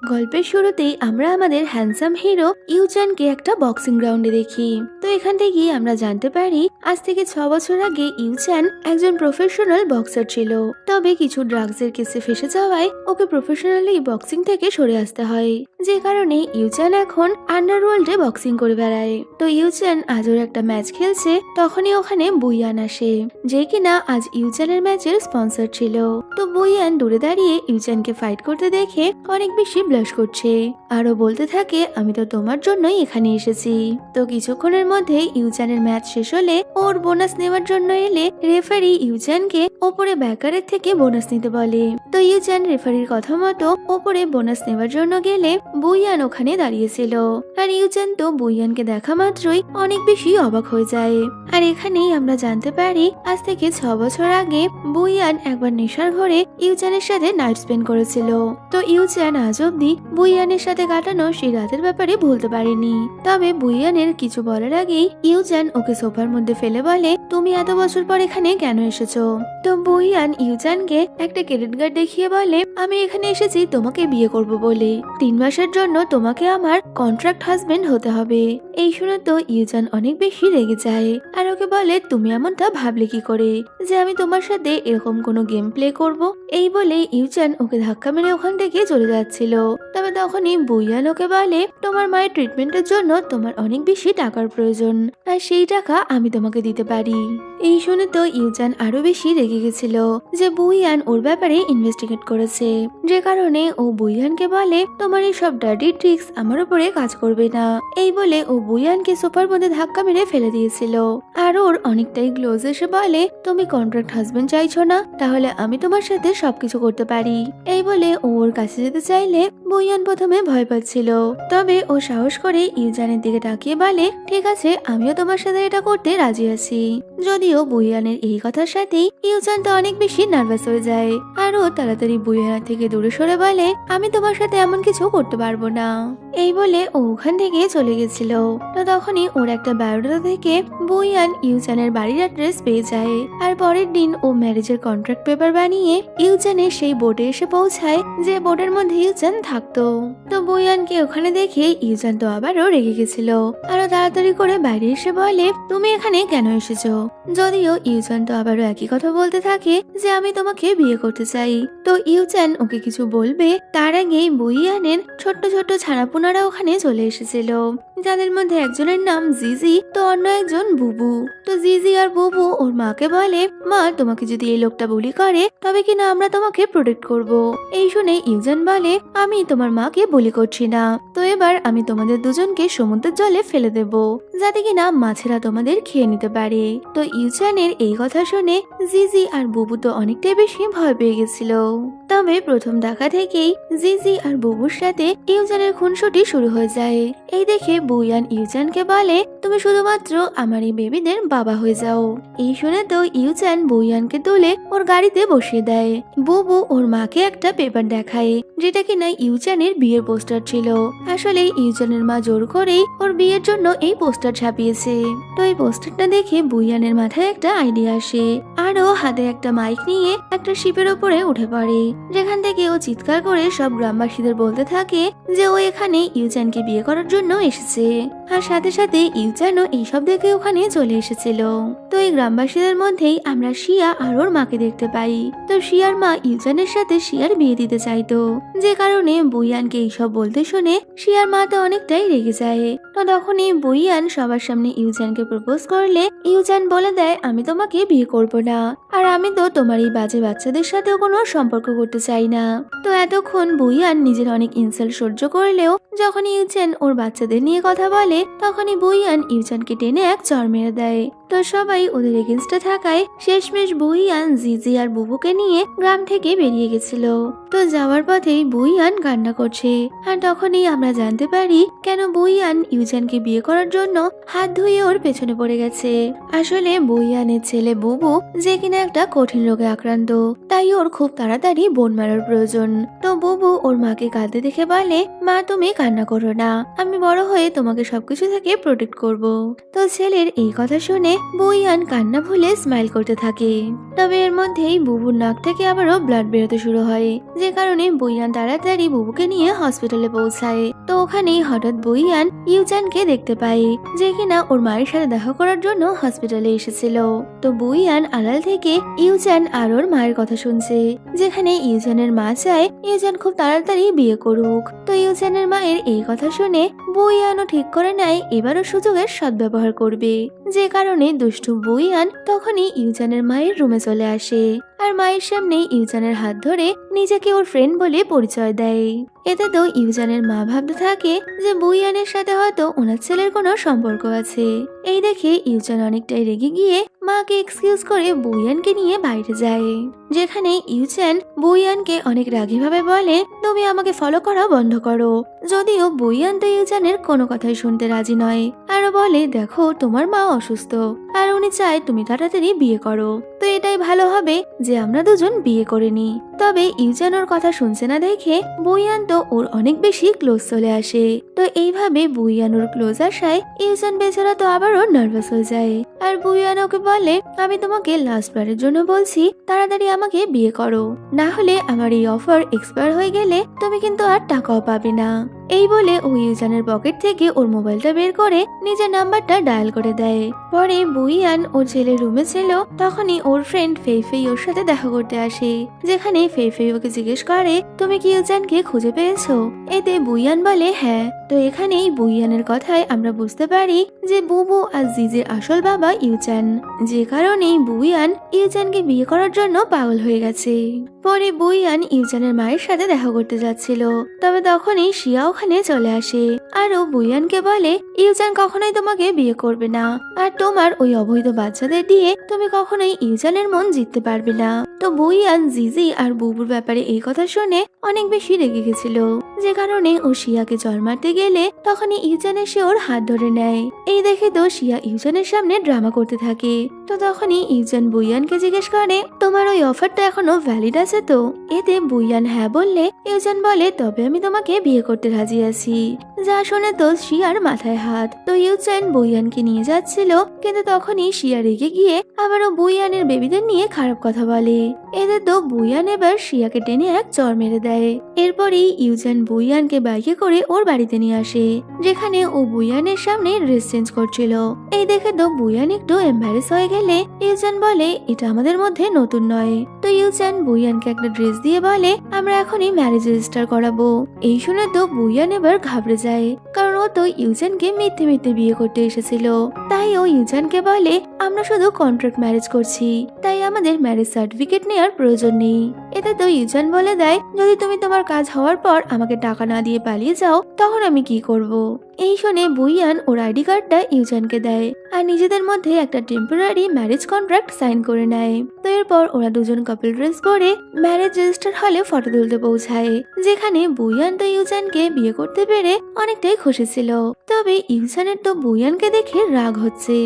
গল্পের শুরুতেই আমরা আমাদের হ্যান্ডসাম হিরো ইউচানকে একটা বক্সিং গ্রাউন্ডে দেখি। তো এখান থেকে আমরা জানতে পারি আজ থেকে 6 বছর আগে ইউচান একজন প্রফেশনাল বক্সার ছিল। তবে কিছু ড্রাগসের কেসে ফেসে যাওয়ায় ওকে প্রফেশনালি বক্সিং থেকে সরে আসতে হয়, যে কারণে ইউচান এখন আন্ডারওয়ার্ল্ডে বক্সিং করে বেড়ায়। তো ইউচান আজ ওর একটা ম্যাচ খেলছে, তখনই ওখানে বুইয়ান আসে, যে কিনা আজ ইউচানের ম্যাচের স্পন্সর ছিল। তো বুইয়ান দূরে দাঁড়িয়ে ইউচানকে ফাইট করতে দেখে অনেক বেশি ব্লাশ করছে, আরো বলতে থাকে আমি তো তোমার জন্যই এখানে এসেছি। তো কিছুক্ষণের মধ্যে ইউচানের ম্যাচ শেষ হলে ওর বোনাস নেওয়ার জন্য এলে রেফারি ইউচানকে ওপরে ব্যাকারের থেকে বোনাস নিতে বলে। তো ইউচান রেফারির কথা মতো ওপরে বোনাস নেওয়ার জন্য গেলে বুইয়ান ওখানে দাঁড়িয়েছিল, আর ইউচান তো বুইয়ানকে দেখা মাত্রই অনেক বেশি অবাক হয়ে যায়। আর এখানেই আমরা জানতে পারি আজ থেকে 6 বছর আগে বুইয়ান একবার নেশার ঘরে ইউচানের সাথে নাইট স্পেন্ড করেছিল। তো ইউচান আজ অব্দি বুইয়ানের সাথে কাটানো সেই রাতের ব্যাপারে ভুলতে পারেনি। তবে বুইয়ানের কিছু বলার আগেই ইউচান ওকে সোফার মধ্যে ফেলে বলে তুমি এত বছর পর এখানে কেন এসেছো। তো বুইয়ান ইউচানকে একটা ক্রেডিট কার্ড দেখিয়ে বলে আমি এখানে এসেছি তোমাকে বিয়ে করব বলে, 3 মাসের জন্য তোমাকে আমার কন্ট্রাক্ট হাজবেন্ড হতে হবে। এই শুনে তো ইউচান অনেক বেশি রেগে যায়, আর ওকে বলে তুমি এমনটা ভাবলে কি করে যে আমি তোমার সাথে এরকম কোনো গেম প্লে করব। এই বলে ইউচান ওকে ধাক্কা মেরে ওখান থেকে চলে যাচ্ছিল। তবে তখনই বুইয়ান ওকে বলে তোমার মায়ের ট্রিটমেন্টের জন্য তোমার অনেক বেশি টাকার প্রয়োজন, আর সেই টাকা আমি তোমাকে দিতে পারি। এই শুনে তো ইউচান আরো বেশি রেগে গেছিল যে বুইয়ান ওর ব্যাপারে ইনভেস্টিগেট করেছে, যে কারণে ও বুইয়ানকে বলে তোমার এই সব ডার্টি ট্রিক্স আমার উপরে কাজ করবে না। এই বলে ও বুইয়ানকে সোফার মধ্যে ধাক্কা মেরে ফেলে দিয়েছিল, আর ওর অনেকটাই ক্লোজ এসে বলে তুমি কন্ট্রাক্ট হাজবেন্ড চাইছো না, তাহলে আমি তোমার সাথে সবকিছু করতে পারি। এই বলে ওর কাছে যেতে চাইলে বুইয়ান প্রথমে ভয় পাচ্ছিল, তবে ও সাহস করে ইউজানের দিকে তাকিয়ে বলে ঠিক আছে আমিও তোমার সাথে এটা করতে রাজি আছি। যদিও বুইয়ানের এই কথার সাথেই ইউজান তো অনেক বেশি নার্ভাস হয়ে যায়, আর ও তাড়াতাড়ি বুইয়ানের থেকে দূরে সরে বলে আমি তোমার সাথে এমন কিছু করতে পারবো না। এই বলে ও ওখান থেকে চলে গেছিল। তো তখনই ওর একটা বায়োডাটা থেকে বুইয়ান ইউজানের বাড়ির অ্যাড্রেস পেয়ে যায়, আর পরের দিন ও ম্যারেজের কন্ট্রাক্ট পেপার বানিয়ে ইউজানের সেই বোটে এসে পৌঁছায় যে বোটের মধ্যে ইউজান থাকতো। তো বুইয়ানকে ওখানে দেখে ইউজান তো আবারও রেগে গেছিল, আরো তাড়াতাড়ি করে বাইরে এসে বলে তুমি এখানে কেন এসেছো। যদিও ইউজান তো আবারও একই কথা বলতে থাকে যে আমি তোমাকে বিয়ে করতে চাই। তো ইউজান ওকে কিছু বলবে তার আগেই বুইয়ানের ছোট্ট ছোট্ট ছানাপুনারা ওখানে চলে এসেছিল, যাদের মধ্যে একজনের নাম জিজি তো অন্য একজন বুবু। তো জিজি আর বুবু ওর মাকে বলে মা তোমাকে যদি এই লোকটা বুলি করে তবে কিনা আমরা তোমাকে প্রোটেক্ট করব। এই শুনে ইউজান বলে আমি তোমার মাকে বুলি করছি না, তো এবার আমি তোমাদের দুজনকে সমুদ্রের জলে ফেলে দেব যাতে কিনা মাছেরা তোমাদের খেয়ে নিতে পারে। তো ইউজানের এই কথা শুনে জিজি আর বুবু তো অনেকটাই বেশি ভয় পেয়ে গেছিল। তবে প্রথম দেখা থেকেই জিজি আর বুবুর সাথে ইউজানের খুনসুটি শুরু হয়ে যায়। এই দেখে বুইয়ান ইউজানকে বলে তুমি শুধুমাত্র আমার এই বেবিদের বাবা হয়ে যাও। এই শুনে তো ইউজান বুইয়ানকে তুলে ওর গাড়িতে বসিয়ে দেয়। বুবু ওর মাকে একটা পেপার দেখায় যেটা কিনা ইউজানের বিয়ের পোস্টার ছিল। আসলে ইউজানের মা জোর করেই ওর বিয়ের জন্য এই পোস্টার ছাপিয়েছে। তো এই পোস্টারটা দেখে বুইয়ানের মাথায় একটা আইডিয়া আসে, আরও হাতে একটা মাইক নিয়ে একটা শিপের উপরে উঠে পড়ে, যেখান থেকে ও চিৎকার করে সব গ্রামবাসীদের বলতে থাকে যে ও এখানে ইউজানকে বিয়ে করার জন্য এসেছে। আর সাথে সাথে ইউজানও এইসব দেখে ওখানে চলে এসেছিল। তো এই গ্রামবাসীদের মধ্যেই আমরা শিয়া আর ওর মাকে দেখতে পাই। তো শিয়ার মা ইউজানের সাথে শিয়ার বিয়ে দিতে চাইতো, যে কারণে বুইয়ানকে এইসব বলতে শুনে শিয়ার মা তো অনেকটাই রেগে যায়। তো তখনই বুইয়ান সবার সামনে ইউজানকে প্রপোজ করলে ইউজান বলে দেয় আমি তোমাকে বিয়ে করব না, আর আমি তো তোমার এই বাজে বাচ্চাদের সাথেও কোনো সম্পর্ক করতে চাই না। তো এতক্ষণ বুইয়ান নিজের অনেক ইনসাল্ট সহ্য করলেও যখন ইউজান ওর বাচ্চাদের নিয়ে কথা বলে তখনই বুইয়ান ইউজানকে টেনে এক চড় মেরে দেয়। তো সবাই ওদের এগেনস্টে থাকায় শেষমেশ বুইয়ান জিজি আর বুবুকে নিয়ে গ্রাম থেকে বেরিয়ে গেছিল। তো যাওয়ার পথেই বুইয়ান কান্না করছে, আর তখনই আমরা জানতে পারি কেন বুইয়ান ইউজানকে বিয়ে করার জন্য হাত ধুয়ে ওর পেছনে পড়ে গেছে। আসলে বুইয়ানের ছেলে বুবু যে কিনা একটা কঠিন রোগে আক্রান্ত, তাই ওর খুব তাড়াতাড়ি বোন মারার প্রয়োজন। তো বুবু ওর মাকে কাঁদতে দেখে বলে মা তুমি কান্না করো না, আমি বড় হয়ে তোমাকে সবকিছু থেকে প্রোটেক্ট করব। তো ছেলের এই কথা শুনে বুইয়ান কান্না ভুলে স্মাইল করতে থাকে। তবে এর মধ্যেই বুবুর নাক থেকে আবারও ব্লাড বেরোতে শুরু হয়, যে কারণে বুইয়ান তাড়াতাড়ি বুবুকে নিয়ে হসপিটালে পৌঁছায়। তো ওখানেই হঠাৎ বুইয়ান ইউজানকে দেখতে পায়, যে কিনা ওর মায়ের সাথে দেখা করার জন্য হসপিটালে এসেছিল। তো বুইয়ান আড়াল থেকে ইউজান আর ওর মায়ের কথা শুনছে, যেখানে ইউজানের মা চায় ইউজান খুব তাড়াতাড়ি বিয়ে করুক। তো ইউজানের মায়ের এই কথা শুনে বুইয়ানও ঠিক করে নেয় এবারও সুযোগের সদ্ব্যবহার করবে, যে কারণে দুষ্টু বুইয়ান তখনই ইউজানের মায়ের রুমে চলে আসে আর মায়ের সামনে ইউজানের হাত ধরে নিজেকে ওর ফ্রেন্ড বলে পরিচয় দেয়। এতে তো ইউজানের মা ভাবতে থাকে যে বুইয়ানের সাথে হয়তো ওনার ছেলের কোনো সম্পর্ক আছে। এই দেখে ইউজান অনেকটাই রেগে গিয়ে মাকে এক্সকিউজ করে বুইয়ানকে নিয়ে বাইরে যায়, যেখানে ইউজান বুইয়ানকে অনেক রাগীভাবে বলে তুমি আমাকে ফলো করা বন্ধ করো। যদিও বুইয়ান তো ইউজানের কোনো কথাই শুনতে রাজি নয়, আরো বলে দেখো তোমার মা অসুস্থ আর উনি চায় তুমি তাড়াতাড়ি বিয়ে করো, তো এটাই ভালো হবে যে আমরা দুজন বিয়ে করে নিই। তবে ইউজান ওর কথা শুনছে না দেখে বুইয়ান তো ওর অনেক বেশি ক্লোজ চলে আসে। তো এইভাবে বুইয়ান ওর ক্লোজ আসায় ইউজান বেচারা তো আবারও নার্ভাস হয়ে যায় আর বুইয়ান ওকে বলে আমি তোমাকে লাস্ট বারের জন্য বলছি তাড়াতাড়ি আমাকে বিয়ে করো, না হলে আমার এই অফার এক্সপায়ার হয়ে গেলে তুমি কিন্তু আর টাকাও পাবে না। এই বলে ও ইউজানের পকেট থেকে ওর মোবাইলটা বের করে নিজের নাম্বারটা ডায়াল করে দেয়। পরে বুইয়ান ওর ছেলের রুমে ছিল, তখনই ওর ফ্রেন্ড ফেইফেই ওর সাথে দেখা করতে আসে, যেখানে ফেইফেই ওকে জিজ্ঞেস করে তুমি কি ইউজানকে খুঁজে পেয়েছো? এতে বুইয়ান বলে হ্যাঁ। তো এখানেই বুইয়ানের কথায় আমরা বুঝতে পারি যে বুবু আর জিজির আসল বাবা ইউজান, যে কারণেই বুইয়ান ইউজানকে বিয়ে করার জন্য পাগল হয়ে গেছে। পরে বুইয়ান ইউজানের মায়ের সাথে দেখা করতে যাচ্ছিল, তবে তখনই শিয়া ওখানে চলে আসে আর ও বুইয়ানকে বলে ইউজান কখনোই তোমাকে বিয়ে করবে না আর তোমার ওই অবৈধ বাচ্চাদের দিয়ে তুমি কখনোই ইউজানের মন জিততে পারবে না। তো বুইয়ান জিজি আর বুবুর ব্যাপারে এই কথা শুনে অনেক বেশি রেগে গেছিল, যে কারণে ও শিয়াকে জল মারতে গেলে তখনই ইউজান এসে ওর হাত ধরে নেয়। এই দেখে তো শিয়া ইউজানের সামনে ড্রামা করতে থাকে। তো তখনই ইউজান বুইয়ানকে জিজ্ঞেস করে তোমার ওই অফারটা এখনো ভ্যালিড আছে তো? এতে বুইয়ান হ্যাঁ বললে ইউজান বলে তবে আমি তোমাকে বিয়ে করতে রাজি আছি। যা শুনে তো শিয়ার মাথায় হাত। তো ইউজান বুইয়ানকে নিয়ে যাচ্ছিল, কিন্তু তখনই শিয়া রেগে গিয়ে আবারও বুইয়ানের বেবিদের নিয়ে খারাপ কথা বলে। এতে তো বুইয়ান এবার শিয়াকে টেনে এক চড় মেরে দেয়। এরপরই ইউজান বুইয়ানকে বাইকে করে ওর বাড়িতে নিয়ে আসে, যেখানে ও বুইয়ানের সামনে ড্রেস চেঞ্জ করছিল। এই দেখে তো বুইয়ান একটু এম্বারেস হয়ে গেলে ইউজান বলে এটা আমাদের মধ্যে নতুন নয়। তো ইউজান বুইয়ানকে একটা ড্রেস দিয়ে বলে আমরা এখনই ম্যারেজ রেজিস্টার করাবো। এই শুনে তো বুইয়ান এবার ঘাবড়ে যায়, কারণ ও তো ইউজানকে মিথ্যে মিথ্যে বিয়ে করতে এসেছিল। তাই ও ইউজানকে বলে আমরা শুধু কন্ট্রাক্ট ম্যারেজ করছি, তাই আমাদের ম্যারেজ সার্টিফিকেট নেওয়ার প্রয়োজন নেই। এতে তো ইউজান বলে দেয় যদি তুমি তোমার কাজ হওয়ার পর আমাকে টাকা না দিয়ে পালিয়ে যাও তখন আমি কি করব। এই শুনে বুইয়ান ওর আইডি কার্ডটা ইউজানকে দেয় আর নিজেদের মধ্যে একটা টেম্পোরারি ম্যারেজ কন্ট্রাক্ট সাইন করে নেয়। তো এরপর ওরা দুজন কাপল ড্রেস পরে ম্যারেজ রেজিস্টার হলে ফটো তুলতে পৌঁছায়, যেখানে বুইয়ান তো ইউজানকে বিয়ে করতে পেরে অনেকটাই খুশি ছিল। তবে ইউজানের তো বুইয়ানকে দেখে রাগ হচ্ছে,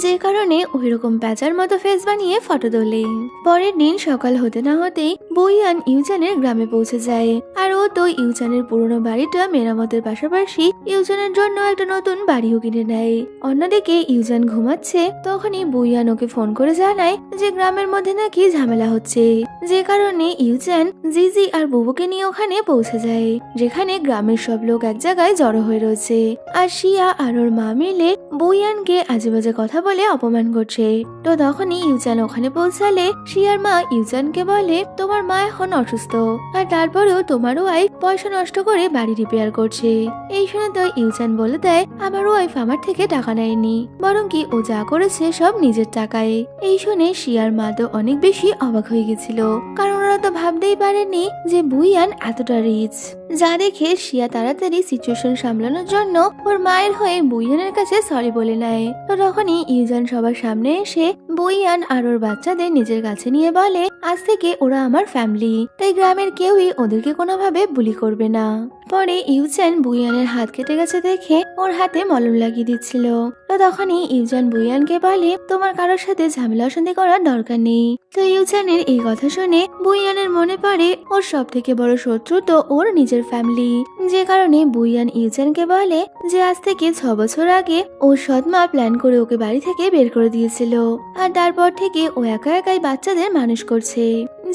যে কারণে ওইরকম প্যাচার মতো ফেস বানিয়ে ফটো তোলে। পরের দিন সকাল হতে না হতেই বুইয়ান ইউজানের গ্রামে পৌঁছে যায় আর ও তো ইউজানের পুরনো বাড়িটা মেরামতের পাশাপাশি ইউজানের জন্য একটা নতুন বাড়িও কিনে নেয়। অন্যদিকে ইউজান ঘুমাচ্ছে, তখনই বুইয়ান ওকে ফোন করে জানায় যে গ্রামের মধ্যে নাকি ঝামেলা হচ্ছে, যে কারণে ইউজান জিজি আর বুবুকে নিয়ে ওখানে পৌঁছে যায়, যেখানে গ্রামের সব লোক এক জায়গায় জড়ো হয়ে রয়েছে আর শিয়া আর ওর মা মিলে বুইয়ানকে আজে বাজে কথা বলে অপমান করছে। তো তখনই ইউজান ওখানে পৌঁছালে শিয়ার মা ইউজানকে বলে তোমার মা এখন অসুস্থ আর তারপরেও তোমার ওয়াইফ পয়সা নষ্ট করে বাড়ি রিপেয়ার করছে। এই শুনে তো ইউজান বলে দেয় আমার ওয়াইফ আমার থেকে টাকা নেয়নি, বরং কি ও যা করেছে সব নিজের টাকায়। এই শুনে শিয়ার মা তো অনেক বেশি অবাক হয়ে গেছিল, কারণ ওরা তো ভাবতেই পারেনি যে বুইয়ান এতটা রিচ। যা দেখে শিয়া তাড়াতাড়ি সিচুয়েশন সামলানোর জন্য ওর মায়ের হয়ে বুইয়ানের কাছে সরি বলে নেয়। তো তখনই ইউজান সবার সামনে এসে বুইয়ান আর ওর বাচ্চাদের নিজের কাছে নিয়ে বলে আজ থেকে ওরা আমার ফ্যামিলি, তাই গ্রামের কেউই ওদেরকে কোনোভাবে বুলি করবে না। পরে ইউচান বুইয়ানের হাত কেটে গেছে দেখে ওর হাতে মলম লাগিয়ে দিচ্ছিল। তো তখনই ইউচান বুইয়ানকে বলে, তোমার কারোর সাথে ঝামেলা অশান্তি করার দরকার নেই। তো ইউচানের এই কথা শুনে বুইয়ানের মনে পড়ে ওর সব থেকে বড় শত্রু তো ওর নিজের ফ্যামিলি, যে কারণে বুইয়ান ইউচানকে বলে যে আজ থেকে 6 বছর আগে ওর সৎমা প্ল্যান করে ওকে বাড়ি থেকে বের করে দিয়েছিল, আর তারপর থেকে ও একা একাই বাচ্চাদের মানুষ করছে,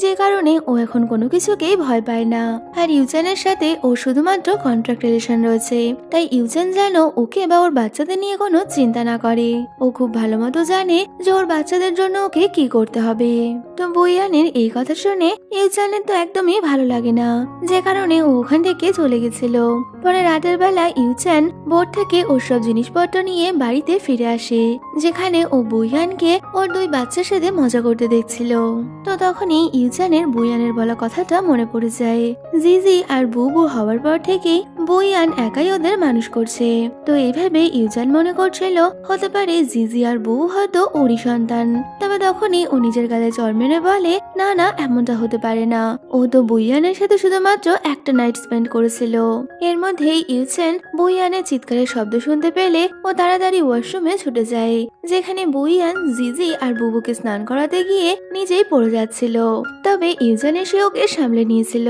যে কারণে ও এখন কোনো কিছুকেই ভয় পায় না। আর ইউচানের সাথে ও শুধুমাত্র কন্ট্রাক্ট রিলেশন রয়েছে, তাই ইউচান যেন ওকে বা ওর বাচ্চাদের নিয়ে কোনো চিন্তা না করে। ও খুব ভালো মতো জানে যে ওর বাচ্চাদের জন্য ওকে কি করতে হবে। তো বুইয়ানের এই কথা শুনে ইউচানের তো একদমই ভালো লাগে না, যে কারণে ও ওখান থেকে চলে গেছিল। পরে রাতের বেলা ইউচান বোট থেকে ওর সব জিনিসপত্র নিয়ে বাড়িতে ফিরে আসে, যেখানে ও বুইয়ানকে ওর 2 বাচ্চার সাথে মজা করতে দেখছিল। তো তখনই ইউচানের বুইয়ানের বলা কথাটা মনে পড়ে যায়। জিজি আর বুবু হওয়ার পর থেকে বুইয়ান একাই ওদের মানুষ করছে। তো এইভাবে ইউচান মনে করছিল হতে পারে জিজি আর বুবু হয়তো ওরই সন্তান। তবে তখনই ও নিজের গালে চড় মেরে বলে, না না, এমনটা হতে পারে না, ও তো বুইয়ানের সাথে শুধুমাত্র একটা নাইট স্পেন্ড করেছিল। এর মধ্যেই ইউচান বুইয়ানের চিৎকারের শব্দ শুনতে পেলে ও তাড়াতাড়ি ওয়াশরুমে ছুটে যায়, যেখানে বুইয়ান জিজি আর বুবুকে স্নান করাতে গিয়ে নিজেই পড়ে যাচ্ছিল। তবে ইউচান এসে ওকে সামলে নিয়েছিল।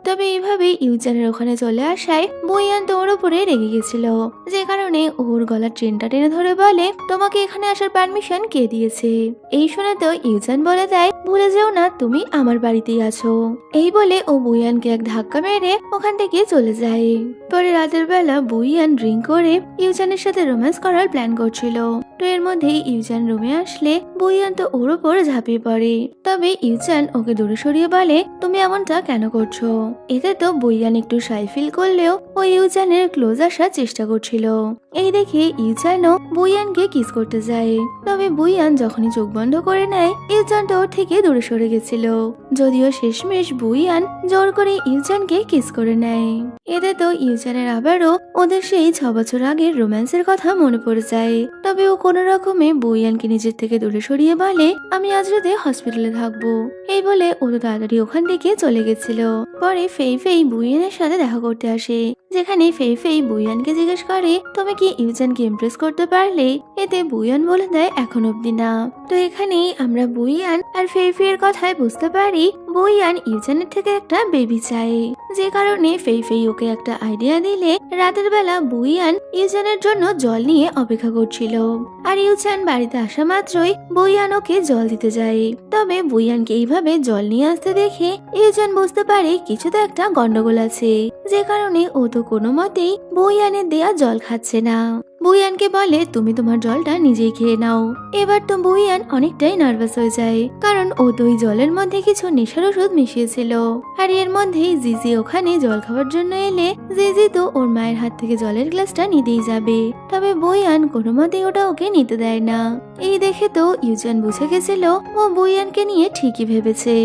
তবে এইভাবে ইউচানের ওখানে চলে আসায় বুইয়ান তো ওর উপরে রেগে গেছিল, যে কারণে ওর গলার ট্রেনটা টেনে ধরে বলে, তোমাকে এখানে আসার পারমিশন কে দিয়েছে? এই শুনে তো ইউচান বলে দেয়, ভুলে যেও না তুমি আমার বাড়িতেই আছো। এই বলে ও বুইয়ানকে এক ধাক্কা মেরে ওখান থেকে চলে যায়। পরে রাতের বেলা বুইয়ান ড্রিঙ্ক করে ইউচানের সাথে রোম্যান্স করার প্ল্যান করছিল। তো এর মধ্যেই ইউচান রুমে আসলে বুইয়ান তো ওর উপর ঝাঁপিয়ে পড়ে। তবে ইউচান ওকে দূরে সরিয়ে বলে, তুমি এমনটা কেন করছো? এতে তো বুইয়ান একটু শাই ফিল করলেও ও ইউচানের ক্লোজ আসার চেষ্টা করছিল। এই দেখে ইউচানও বুইয়ানকে কিস করতে যায়। তবে বুইয়ান যখনই চোখ বন্ধ করে নেয় ইউচান তো ওর থেকে দূরে সরে গেছিল, যদিও শেষমেশ বুইয়ান জোর করে ইউচানকে কিস করে নেয়। এতে তো ইউচানের আবারও ওদের সেই 6 বছর আগের রোম্যান্সের কথা মনে পড়ে যায়। তবে ও কোনো রকমে বুইয়ানকে নিজের থেকে দূরে সরিয়ে বলে, আমি আজ রাতে হসপিটালে থাকবো। এই বলে ও তো তাড়াতাড়ি ওখান থেকে চলে গেছিল। পরে ফেই ফেই বুইয়ানের সাথে দেখা করতে আসে, যেখানে ফেই ফেই বুইয়ানকে জিজ্ঞেস করে, তুমি কি ইউচানকে ইমপ্রেস করতে পারলে? এতে বুইয়ান বলে দেয়, এখন অব্দি না। তো এখানেই আমরা বুইয়ান আর ফেই ফেই এর কথায় বুঝতে পারি বুইয়ান ইউচানের থেকে একটা বেবি চাই, যে কারণে ফেই ফেই ওকে একটা আইডিয়া দিলে রাতের বেলা বুইয়ান ইউচানের জন্য জল নিয়ে অপেক্ষা করছিল। আর ইউচান বাড়িতে আসা মাত্রই বুইয়ান ওকে জল দিতে যায়। তবে বুইয়ানকে এইভাবে জল নিয়ে আসতে দেখে ইউচান বুঝতে পারে কিছু তো একটা গন্ডগোল আছে, যে কারণে ও তো কোনো মতেই বুইয়ানের দেয়া জল খাচ্ছে না। বুইয়ানকে বলে, তুমি তোমার জলটা নিজেই খেয়ে নাও। এবার তো বুইয়ান অনেকটাই নার্ভাস হয়ে যায়, কারণ ও তো ওই জলের মধ্যে কিছু নেশার ওষুধ মিশিয়েছিল। আর এর মধ্যেই জিজি ওখানে জল খাওয়ার জন্য এলে জিজি তো ওর মায়ের হাত থেকে জলের গ্লাসটা নিতেই যাবে। তবে বুইয়ান কোনো মতেই ওটা ওকে নিতে দেয় না। এই দেখে তো ইউচান বুঝে গেছিল ও বুইয়ানকে নিয়ে ঠিকই ভেবেছে,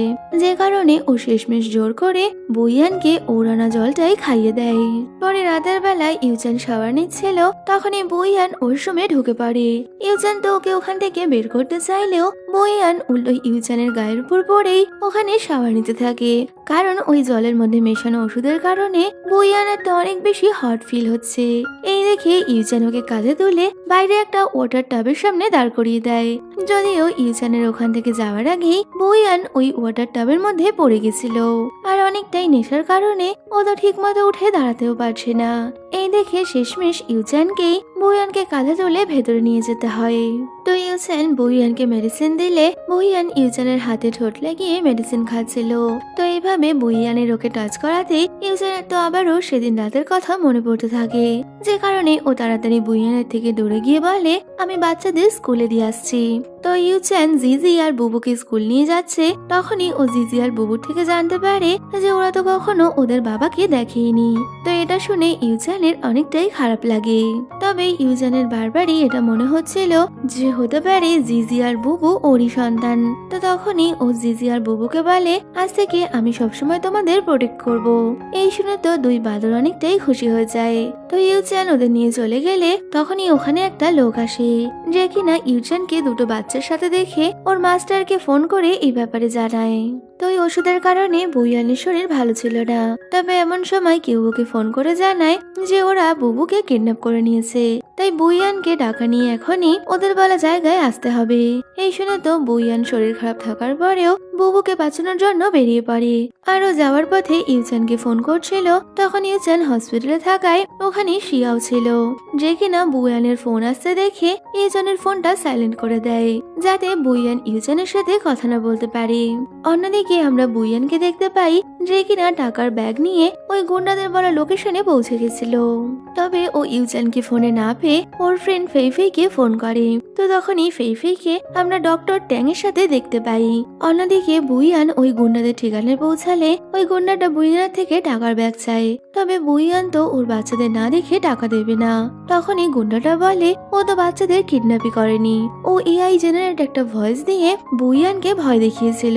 যে কারণে ও শেষমেশ জোর করে বুইয়ানকে ওর আনা জলটাই খাইয়ে দেয়। পরে রাতের বেলায় ইউচান শাওয়ার নিচ্ছিল, তখনই বুইয়ান ওর রুমে ঢুকে পড়ে। ইউচান তো ওকে ওখান থেকে বের করতে চাইলেও বুইয়ান উল্টো ইউচানের গায়ের উপর পড়েই ওখানে শাওয়ার নিতে থাকে, কারণ ওই জলের মধ্যে মেশানো ওষুধের কারণে বুইয়ানের তো অনেক বেশি হট ফিল হচ্ছে। এই দেখে ইউচান ওকে কাঁধে তুলে বাইরে একটা ওয়াটার টাবের সামনে দাঁড় করিয়ে দেয়। যদিও ইউচানের ওখান থেকে যাওয়ার আগেই বুইয়ান ওই ওয়াটার টাবের মধ্যে পড়ে গেছিল, আর অনেকটাই নেশার কারণে ও তো ঠিক মতো উঠে দাঁড়াতেও পারছে না। এই দেখে শেষমেশ ইউচানকেই বুইয়ানকে কাঁধে তুলে ভেতরে নিয়ে যেতে হয়। তো ইউচান বুইয়ানকে মেডিসিন দিলে বুইয়ান ইউচানের হাতে ঠোঁট লাগিয়ে মেডিসিন খাচ্ছিল। তো এইভাবে বুইয়ানের ওকে টাচ করাতে ইউচানের তো আবারও সেদিন রাতের কথা মনে পড়তে থাকে, যে কারণে ও তাড়াতাড়ি বুইয়ানের থেকে দূরে গিয়ে বলে, আমি বাচ্চাদের স্কুলে দিয়ে আসছি। তো ইউচান জিজি আর বুবুকে স্কুল নিয়ে যাচ্ছে, তখনই ও জিজি আর বুবুর থেকে জানতে পারে যে ওরা তো কখনো ওদের বাবাকে দেখেনি। তো এটা শুনে ইউচানের অনেকটাই খারাপ লাগে। তবে ইউচানের বারবারই এটা মনে হচ্ছিল যে হতে পারে জিজি আর বুবু ওরই সন্তান। তো তখনই ও জিজি আর বুবুকে বলে, আজ থেকে আমি সবসময় তোমাদের প্রোটেক্ট করব। এই শুনে তো 2 বাদর অনেকটাই খুশি হয়ে যায়। তো তো ইউচান ওদের নিয়ে চলে গেলে তখনই ওখানে একটা লোক আসে, যে কিনা ইউচানকে দুটো বাচ্চার সাথে দেখে ওর মাস্টারকে ফোন করে এই ব্যাপারে জানায়। তো ওই ওষুধের কারণে বুইয়ানের শরীর ভালো ছিল না। তবে এমন সময় কেউ ওকে ফোন করে জানায় যে ওরা বুবুকে কিডন্যাপ করে নিয়েছে, তাই বুইয়ানকে ডাকা নিয়ে এখনই ওদের বলা জায়গায় আসতে হবে। এই শুনে তো বুইয়ান শরীর খারাপ থাকার পরেও বুবুকে বাঁচানোর জন্য বেরিয়ে পড়ে। আরও যাওয়ার পথে ইউচানকে ফোন করছিল, তখন ইউচান হসপিটালে থাকায় ওখানে শিয়াও ছিল, যে কিনা বুইয়ানের ফোন আসতে দেখে ইউচানের ফোনটা সাইলেন্ট করে দেয়, যাতে বুইয়ান ইউচানের সাথে কথা না বলতে পারে। অন্যদিকে আমরা বুইয়ানকে দেখতে পাই, যে কিনা টাকার ব্যাগ নিয়ে ওই গুন্ডাদের বলা লোকেশনে পৌঁছে গেছিল। তবে ও ইউচানকে ফোনে না পেয়ে ওর ফ্রেন্ড ফেইফেইকে ফোন করে। তো তখনই ফেইফেইকে আমরা ডক্টর ট্যাং এর সাথে দেখতে পাই। অন্যদিকে বুইয়ান ওই গুন্ডাদের ঠিকানায় পৌঁছালে ওই গুন্ডাটা বুইয়ানের থেকে টাকার ব্যাগ চায়। তবে বুইয়ান তো ওর বাচ্চাদের না দেখে টাকা দেবে না। তখনই গুন্ডাটা বলে ও তো বাচ্চাদের কিডন্যাপই করেনি, ও এআই জেনারেট একটা ভয়েস দিয়ে বুইয়ানকে ভয় দেখিয়েছিল।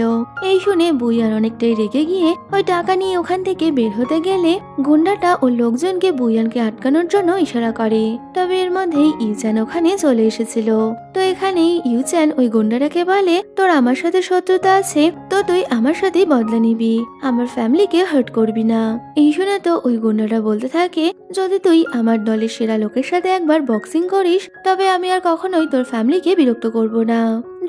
এই শুনে বুইয়ান অনেকটাই রেগে গিয়ে ওই টাকা নিয়ে ওখান থেকে বের হতে গেলে গুন্ডাটা ও লোকজনকে বুইয়ানকে আটকানোর জন্য ইশারা করে। তবে এর মধ্যেই ইউচান ওখানে চলে এসেছিল। তো এখানে ইউচান ওই গুন্ডাটাকে বলে তোর আমার সাথে শত্রুতা আছে, তো তুই আমার সাথেই বদলা নিবি, আমার ফ্যামিলিকে হার্ট করবি না। এই শুনে তো ওই গুন্ডাটা বলতে থাকে যদি তুই আমার দলের সেরা লোকের সাথে একবার বক্সিং করিস তবে আমি আর কখনোই তোর ফ্যামিলিকে বিরক্ত করব না।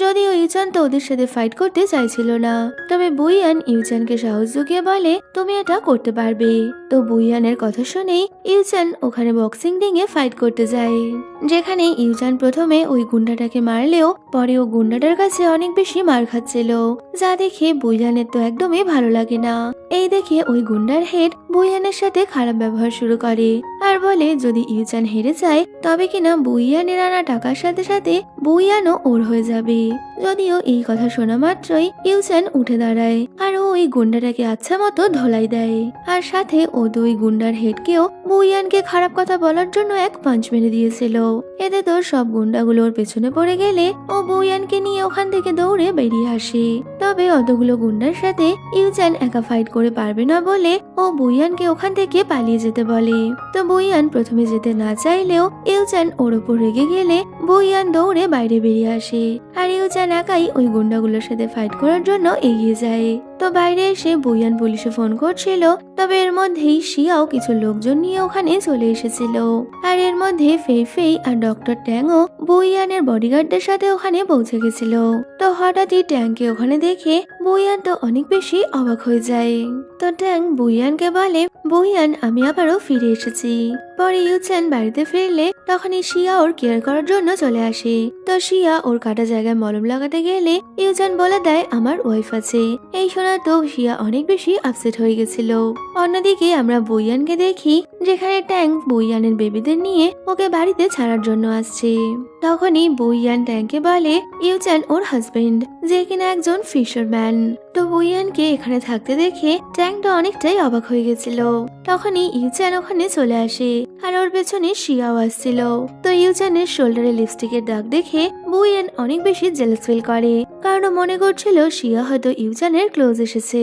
যদিও ইউচান তো ওদের সাথে ফাইট করতে চাইছিল না, তবে বুইয়ান ইউচানকে সাহস জুগিয়ে বলে তুমি এটা করতে পারবে। তো বুইয়ানের কথা শুনেই ইউচান ওখানে বক্সিং রিংয়ে ফাইট করতে যায়, যেখানে ইউচান প্রথমে ওই গুন্ডাটাকে মারলেও পরে ও গুন্ডাটার কাছে অনেক বেশি মার খাচ্ছিল, যা দেখে বুইয়ানের তো একদমই ভালো লাগে না। এই দেখে ওই গুন্ডার হেড বুইয়ানের সাথে খারাপ ব্যবহার শুরু করে আর বলে যদি ইউচান হেরে যায় তবে কিনা বুইয়ানের আনা টাকার সাথে সাথে বুইয়ানও ওর হয়ে যাবে। যদিও এই কথা শোনা মাত্রই ইউচান উঠে দাঁড়ায় আর ওই গুন্ডাটাকে আচ্ছা মতো ধোলাই দেয়, আর সাথে ও দুই গুন্ডার হেডকেও বুইয়ানকে খারাপ কথা বলার জন্য এক পাঞ্চ মেরে দিয়েছিল। এতে তো সব গুন্ডাগুলো ওর পেছনে পড়ে গেলে ও বুইয়ানকে নিয়ে ওখান থেকে দৌড়ে বেরিয়ে আসে। তবে অতগুলো গুন্ডার সাথে ইউচান একা ফাইট করে পারবে না বলে ও বুইয়ানকে ওখান থেকে পালিয়ে যেতে বলে। তো বুইয়ান প্রথমে যেতে না চাইলেও ইউচান ওর উপর রেগে গেলে বুইয়ান দৌড়ে বাইরে বেরিয়ে আসে আর ইউচান একাই ওই গুন্ডাগুলোর সাথে ফাইট করার জন্য এগিয়ে যায়। তো বাইরে এসে বুইয়ান পুলিশে ফোন করছিল, তবে এর মধ্যেই শিয়াও কিছু লোকজন নিয়ে ওখানে চলে এসেছিল। আর এর মধ্যে ফেইফেই আর ডক্টর ট্যাংও বুইয়ানের বডিগার্ডদের সাথে ওখানে পৌঁছে গেছিল। তো হঠাৎই ট্যাংকে ওখানে দেখে বুইয়ান তো অনেক বেশি অবাক হয়ে যায়। তো ট্যাং বুইয়ানকে বলে বুইয়ান আমি আবারও ফিরে এসেছি। পরে ইউচান বাড়িতে ফিরলে তখনই শিয়া ওর কেয়ার করার জন্য চলে আসে। তো শিয়া ওর কাটা জায়গায় মলম লাগাতে গেলে ইউচান বলে দেয় আমার ওয়াইফ আছে। এই শোনা তো শিয়া অনেক বেশি আপসেট হয়ে গেছিল। অন্যদিকে আমরা বুইয়ানকে দেখি যেখানে ট্যাং বুইয়ানের বেবিদের নিয়ে ওকে বাড়িতে ছাড়ার জন্য আসছে। তখনই বুইয়ান ট্যাংকে বলে ইউচান ওর হাজবেন্ড, যে কিনা একজন ফিশারম্যান। তো বুইয়ানকে এখানে থাকতে দেখে ট্যাংটা অনেকটাই অবাক হয়ে গেছিল। তখনই ইউচান ওখানে চলে আসে আর ওর পেছনে শিয়াও আসছিল। তো ইউচানের শোল্ডারে লিপস্টিকের দাগ দেখে বুইয়ান অনেক বেশি জেলাস ফিল করে, কারণ ও মনে করছিল শিয়া হয়তো ইউচানের ক্লোজ এসেছে,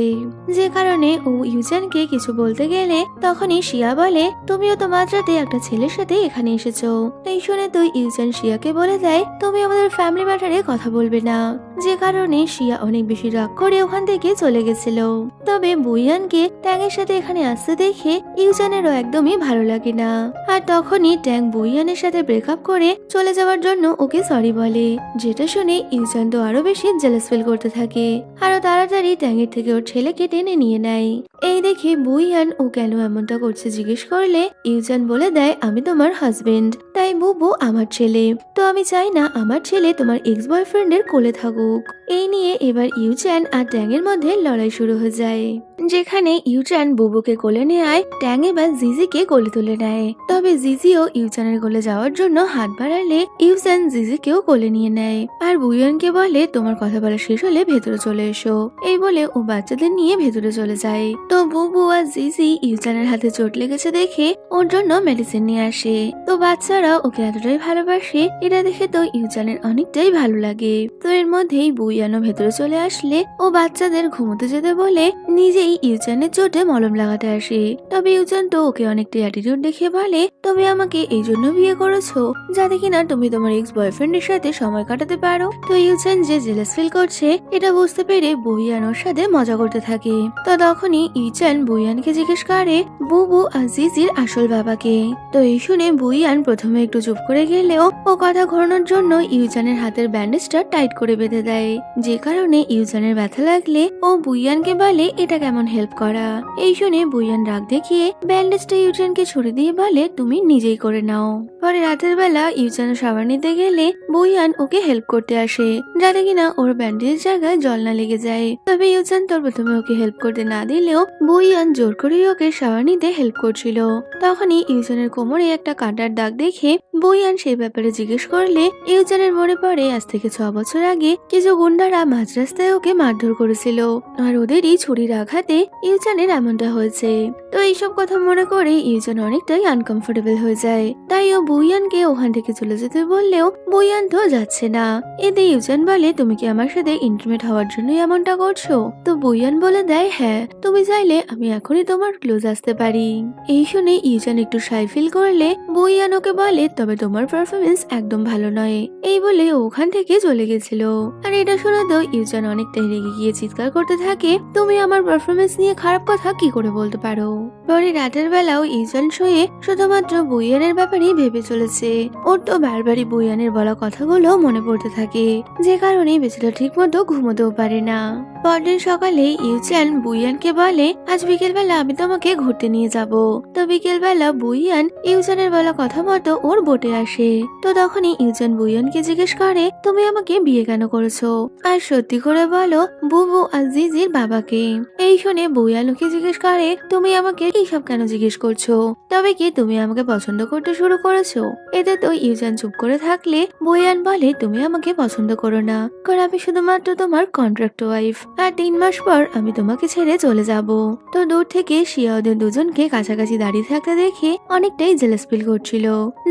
যে কারণে ও ইউচানকে কিছু বলতে গেলে তখনই শিয়া বলে তুমিও তো মাত্রাতে একটা ছেলের সাথে এখানে এসেছো। এই শুনে তো ইউচান শিয়াকে বলে দেয় তুমি আমাদের ফ্যামিলি ম্যাটারে কথা বলবে না, যে কারণে শিয়া অনেক বেশি রাগ করে ওখান থেকে চলে গেছিল। তবে বুইয়ানকে ট্যাংয়ের সাথে এখানে আসতে দেখে ইউচানেরও একদমই ভালো লাগে না, আর তখনই ট্যাং বুইয়ানের সাথে ব্রেকআপ করে চলে যাওয়ার জন্য ওকে সরি বলে, যেটা শুনে ইউচান তো আরো বেশি জেলাস ফিল করতে থাকে। আরো তাড়াতাড়ি ট্যাংয়ের থেকে ওর ছেলেকে টেনে নিয়ে নেয়। এই দেখে বুইয়ান ও কেন এমনটা করছে জিজ্ঞেস করলে ইউচান বলে দেয় আমি তোমার হাজবেন্ড, তাই বুবু আমার ছেলে, তো আমি চাই না আমার ছেলে তোমার এক্স বয়ফ্রেন্ডের কোলে থাকুক। এই নিয়ে এবার ইউচান আর ট্যাংয়ের মধ্যে লড়াই শুরু হয়ে যায়, যেখানে ইউচান বুবুকে কোলে নেয়, ট্যাং এবার জিজিকে কোলে তুলে নেয়। তবে জিজিও ইউচানের কোলে যাওয়ার জন্য হাত বাড়ালে ইউচান জিজিকেও কোলে নিয়ে নেয় আর বুইয়ানকে বলে তোমার কথা বলা শেষ হলে ভেতরে চলে এসো। এই বলে ও বাচ্চাদের নিয়ে ভেতরে চলে যায়। তো বুবু আর জিজি ইউচানের হাতে চোট লেগেছে দেখে ওর জন্য মেডিসিন নিয়ে আসে। তো বাচ্চারা ওকে এতটাই ভালোবাসে, এটা দেখে তো ইউচানের অনেকটাই ভালো লাগে। তো এর মধ্যেই বুই বুইয়ানো ভেতরে চলে আসলে ও বাচ্চাদের ঘুমোতে যেতে বলে নিজেই ইউচানের চোটে মলম লাগাতে আসে। তবে ইউচান তো ওকে অনেকটা অ্যাটিটিউড দেখিয়ে বলে, তুমি আমাকে এই জন্য বিয়ে করেছো যাতে কিনা তুমি তোমার এক্স বয়ফ্রেন্ডের সাথে সময় কাটাতে পারো। তো ইউচান যে জেলাস ফিল করছে এটা বুঝতে পেরে বুইয়ানোর সাথে মজা করতে থাকে। তো তখনই ইউচান বুইয়ানকে জিজ্ঞেস করে বুবু আর জিজির আসল বাবাকে। তো এই শুনে বুইয়ান প্রথমে একটু চুপ করে গেলেও ও কথা ঘোরানোর জন্য ইউচানের হাতের ব্যান্ডেজটা টাইট করে বেঁধে দেয়, যে কারণে ইউচানের ব্যথা লাগলে ও বুইয়ানকে বলে এটা কেমন হেল্প করা। এই শুনে বুইয়ান রাগ দেখিয়ে ব্যান্ডেজটা ইউচানকে ছুড়ে দিয়ে বলে তুমি নিজেই করে নাও। পরে রাতের বেলা ইউচান শাওয়ার নিতে গেলে বুইয়ান ওকে হেল্প করতে আসে যাতে কিনা ওর ব্যান্ডেজ জায়গায় জল না লেগে যায়। তবে ইউচান তোর প্রথমে ওকে হেল্প করতে না দিলেও বুইয়ান জোর করে ওকে শাওয়ার নিতে হেল্প করছিল। তখনই ইউচানের কোমরে একটা কাঁটার দাগ দেখে বুইয়ান সেই ব্যাপারে জিজ্ঞেস করলে ইউচানের মনে পড়ে আজ থেকে 6 বছর আগে কিছু গুন্ডারা মাঝ রাস্তায় ওকে মারধর করেছিল আর ওদেরই ছুরির আঘাতে ইউচানের এমনটা হয়েছে। তো এইসব কথা মনে করে ইউচান অনেকটাই আনকমফোর্টেবল হয়ে যায়, তাই ও বুইয়ানকে ওখান থেকে চলে যেতে বললেও বুইয়ান তো যাচ্ছে না। এতে ইউচান বলে তুমি কি আমার সাথে ইন্টিমেট হওয়ার জন্য এমনটা করছো? তো বুইয়ান বলে দেয় হ্যাঁ, তুমি চাইলে আমি এখনই তোমার ক্লোজ আসতে পারি। এই শুনে ইউচান একটু শাই ফিল করলে বুইয়ান ওকে বলে তবে তোমার পারফরমেন্স একদম ভালো নয়, এই বলে ওখান থেকে চলে গেছিল। আর এটা শুনে তো ইউচান অনেকটাই রেগে গিয়ে চিৎকার করতে থাকে তুমি আমার পারফরমেন্স নিয়ে খারাপ কথা কি করে বলতে পারো। পরে রাতের বেলাও ইউচান শুয়ে শুধুমাত্র বুইয়ানের ব্যাপারেই ভেবে চলেছে। ওর তো বারবারই বুইয়ানের বলা কথাগুলো মনে পড়তে থাকে, যে কারণে বেচারা ঠিক মতো ঘুমোতেও পারে না। পরদিন সকালে ইউচান বুইয়ানকে বলে আজ বিকেল বেলা আমি তোমাকে ঘুরতে নিয়ে যাব। তো বিকেল বেলা বুইয়ান ইউচানের বলা কথা মতো ওর বোটে আসে। তো তখনই ইউচান বুইয়ানকে জিজ্ঞেস করে তুমি আমাকে বিয়ে কেন করেছো, আর সত্যি করে বলো বুবু আর জিজির বাবাকে। এই শুনে বুইয়ান ওকে জিজ্ঞেস করে তুমি আমাকে এইসব কেন জিজ্ঞেস করছো, তবে কি তুমি আমাকে পছন্দ করতে শুরু করেছো? এতে তো ইউচান চুপ করে থাকলে বুইয়ান বলে তুমি আমাকে পছন্দ করো না, কারণ আমি শুধুমাত্র তোমার কন্ট্রাক্ট ওয়াইফ, আর 3 মাস পর আমি তোমাকে ছেড়ে চলে যাব। তো দূর থেকে শিয়া ওদের দুজনকে কাছাকাছি দাঁড়িয়ে থাকতে দেখে অনেকটাই জেলাস ফিল করছিল,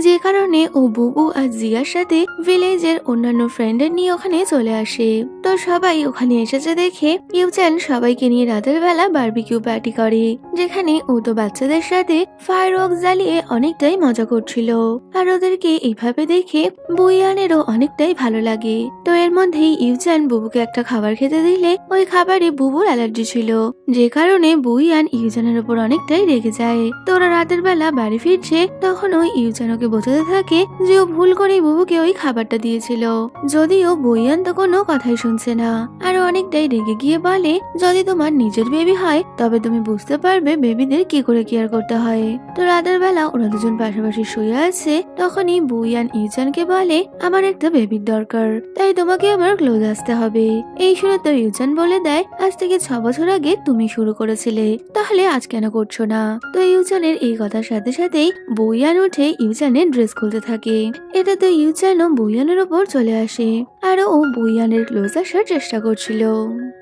যে কারণে ও বুবু আর জিয়ার সাথে ভিলেজের অন্যান্য ফ্রেন্ডের নিয়ে ওখানে চলে আসে। তো সবাই ওখানে এসেছে দেখে ইউচান সবাইকে নিয়ে রাতের বেলা বারবিকিউ পার্টি করে, যেখানে ও তো বাচ্চাদের সাথে ফায়ারওয়ার্কস জ্বালিয়ে অনেকটাই মজা করছিল। আর ওদেরকে এইভাবে দেখে বুইয়ানেরও অনেকটাই ভালো লাগে। তো এর মধ্যেই ইউচান বুবুকে একটা খাবার খেতে দিলে ওই খাবারে বুবুর অ্যালার্জি ছিল, যে কারণে বুইয়ান ইউচানের উপর অনেকটাই রেগে যায়। তো ওরা রাতের বেলা বাড়ি ফিরছে তখন ওই ইউচান ওকে বোঝাতে থাকে যে ও ভুল করে বুবুকে ওই খাবারটা দিয়েছিল, যদিও বুইয়ান তো কোনো কথাই শুনছে না। আর অনেকটাই রেগে গিয়ে বলে যদি তোমার নিজের বেবি হয় তবে তুমি বুঝতে পারবে বেবিদের কি করে কেয়ার করতে হয়। তো রাতের বেলা ওরা দুজন পাশাপাশি শুয়ে আছে, তখনই বুইয়ান ইউচানকে বলে আমার একটা বেবির দরকার, তাই তোমাকে আমার ক্লোজ আসতে হবে। এই শুনে তো ইউচান বলে দেয় আজ থেকে 6 বছর আগে তুমি শুরু করেছিলে, তাহলে আজ কেন করছো না? তো ইউচানের এই কথার সাথে সাথেই বুইয়ান উঠে ইউচানের ড্রেস খুলতে থাকে। এতে তো ইউচানও বুইয়ানের উপর চলে আসে আর ও বুইয়ানের ক্লোজ আসার চেষ্টা করছিল।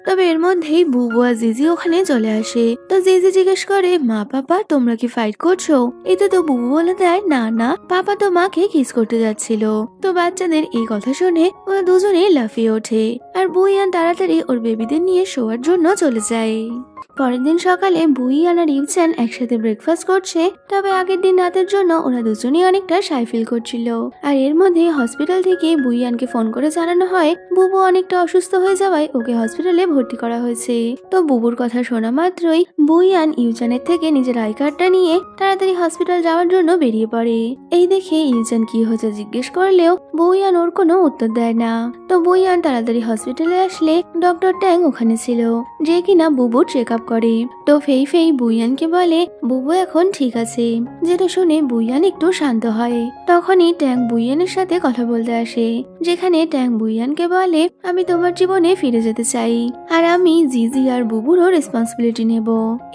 তবে এর মধ্যেই বুবু আর জিজি ওখানে চলে আসে। তো জিজি জিজ্ঞেস করে মা পাপা তোমরা কি ফাইট করছো? এতে তো বুবু বলে দেয় না না, পাপা তো মাকে কিস করতে যাচ্ছিল। তো বাচ্চাদের এই কথা শুনে ওরা দুজনেই লাফিয়ে ওঠে আর বুইয়ান তাড়াতাড়ি ওর বেবিদের নিয়ে শোয়ার জন্য চলে যায়। পরের দিন সকালে বুইয়ান আর ইউচান একসাথে ব্রেকফাস্ট করছে। তবে আগের দিন রাতের জন্য ওরা দুজনেই অনেকটা শাই ফিল করছিল। আর এর মধ্যে হসপিটাল থেকে বুইয়ানকে ফোন করে জানানো হয় বুবু অনেকটা অসুস্থ হয়ে যাওয়ায় ওকে হসপিটালে ভর্তি করা হয়েছে। তো বুবুর কথা শোনা মাত্রই বুইয়ান ইউচানের থেকে নিজের আই কার্ডটা নিয়ে তাড়াতাড়ি হসপিটাল যাওয়ার জন্য বেরিয়ে পড়ে। এই দেখে ইউচান কি হয়েছে জিজ্ঞেস করলেও বুইয়ান ওর কোনো উত্তর দেয় না। তো বুইয়ান তাড়াতাড়ি হসপিটালে আসলে ডক্টর ট্যাং ওখানে ছিল, যে কিনা বুবুর চেক আপ করে। তো ফেই ফেই বুইয়ানকে বলে বুবু এখন ঠিক আছে, যেটা শুনে বুইয়ান একটু শান্ত হয়। তখনই ট্যাং বুইয়ানের সাথে কথা বলতে আসে, যেখানে ট্যাং বুইয়ানকে বলে আমি তোমার জীবনে ফিরে যেতে চাই, আর আমি জিজি আর বুবুরও রেসপন্সিবিলিটি নেব।